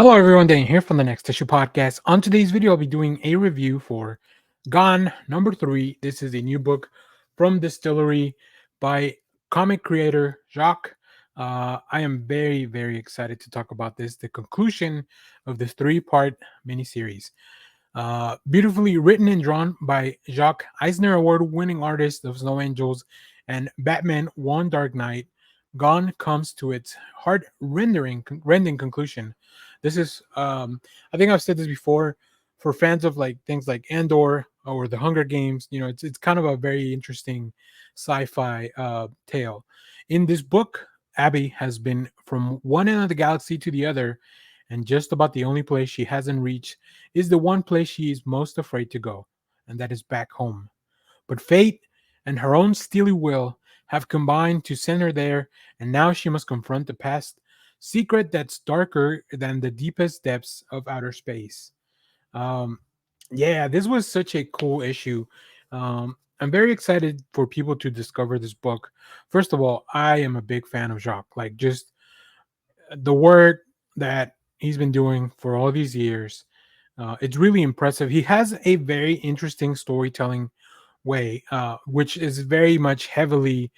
Hello, everyone. Dan here from the Next Issue Podcast. On today's video, I'll be doing a review for Gone number 3. This is a new book from DSTLRY by comic creator Jock. I am very, very excited to talk about this, the conclusion of this three-part miniseries. Beautifully written and drawn by Jock, Eisner Award-winning artist of Snow Angels and Batman One Dark Knight. Gone comes to its heart-rending conclusion. This is, I think I've said this before, for fans of like things like Andor or the Hunger Games. It's kind of a very interesting sci-fi tale. In this book, Abby has been from one end of the galaxy to the other, and just about the only place she hasn't reached is the one place she is most afraid to go, and that is back home. But fate and her own steely will have combined to send her there, and now she must confront the past secret that's darker than the deepest depths of outer space. Um, yeah, this was such a cool issue. I'm very excited for people to discover this book. First of all, I am a big fan of Jacques. Like, just the work that he's been doing for all these years. It's really impressive. He has a very interesting storytelling way, which is very much heavily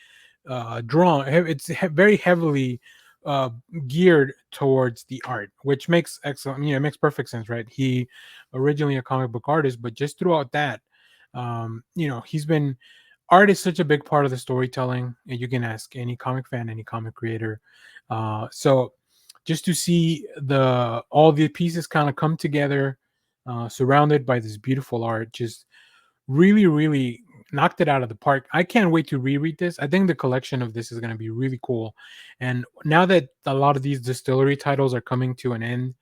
drawn. Very heavily uh, geared towards the art, which makes excellent. It makes perfect sense, right? He originally a comic book artist, but just throughout that, he's been art is such a big part of the storytelling. And you can ask any comic fan, any comic creator. So just to see the all the pieces kind of come together, surrounded by this beautiful art, just really, really knocked it out of the park. I can't wait to reread this. I think the collection of this is going to be really cool. And now that a lot of these distillery titles are coming to an end,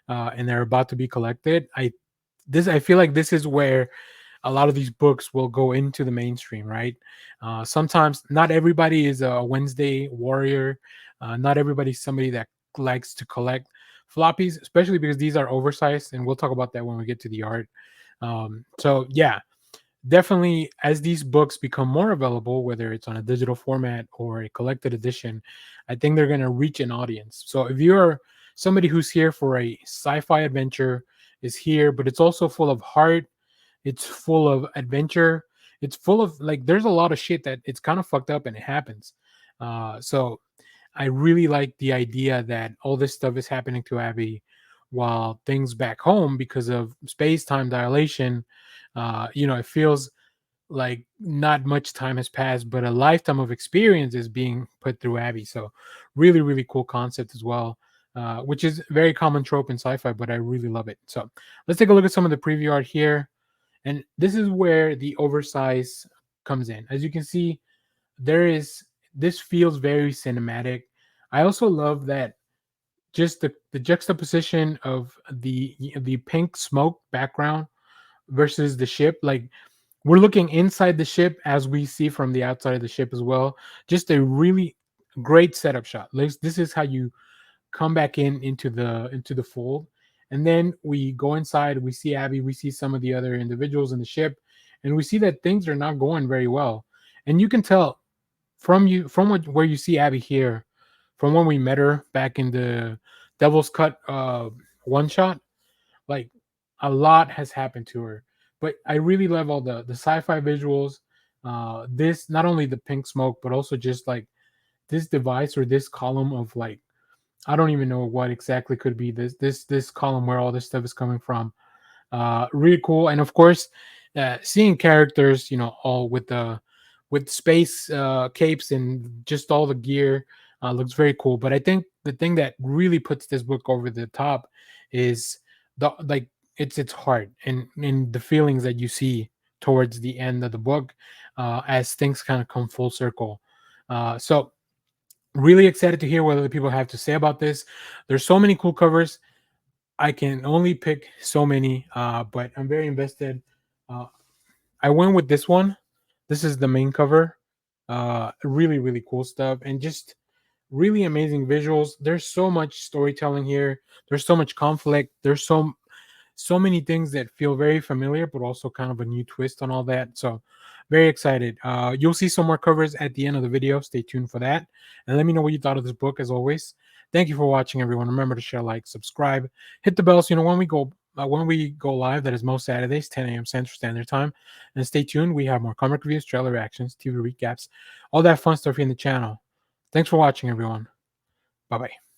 and they're about to be collected, I feel like this is where a lot of these books will go into the mainstream, right? Sometimes not everybody is a Wednesday warrior. Not everybody's somebody that likes to collect floppies, especially because these are oversized, and we'll talk about that when we get to the art. So yeah, definitely as these books become more available, whether it's on a digital format or a collected edition, I think they're going to reach an audience. So if you're somebody who's here for a sci-fi adventure, is here, but it's also full of heart, it's full of adventure, it's full of like there's a lot of shit that it's kind of fucked up and it happens. So I really like the idea that all this stuff is happening to Abby while things back home, because of space-time dilation, it feels like not much time has passed, but a lifetime of experience is being put through Abby. So really, really cool concept as well. Which is very common trope in sci-fi, but I really love it. So let's take a look at some of the preview art here. And this is where the oversize comes in. As you can see, this feels very cinematic. I also love that just the juxtaposition of the pink smoke background versus the ship. Like, we're looking inside the ship as we see from the outside of the ship as well. Just a really great setup shot. Like, this is how you come back into the fold. And then we go inside, we see Abby, we see some of the other individuals in the ship, and we see that things are not going very well. And you can tell where you see Abby here, from when we met her back in the Devil's Cut one shot, like a lot has happened to her. But I really love all the sci-fi visuals. This, not only the pink smoke, but also just like this device or this column of, like, I don't even know what exactly could be this column where all this stuff is coming from. Really cool. And of course, seeing characters, all with space capes and just all the gear, looks very cool. But I think the thing that really puts this book over the top is it's heart and the feelings that you see towards the end of the book, as things kind of come full circle. So really excited to hear what other people have to say about this. There's so many cool covers. I can only pick so many, but I'm very invested. Uh, I went with this one. This is the main cover. Really, really cool stuff, and just really amazing visuals. There's so much storytelling here. There's so much conflict. There's so many things that feel very familiar, but also kind of a new twist on all that. So very excited. You'll see some more covers at the end of the video. Stay tuned for that. And let me know what you thought of this book, as always. Thank you for watching, everyone. Remember to share, like, subscribe, hit the bell so you know when we go live. That is most Saturdays, 10 a.m. Central Standard Time. And stay tuned. We have more comic reviews, trailer reactions, TV recaps, all that fun stuff here in the channel. Thanks for watching, everyone. Bye bye.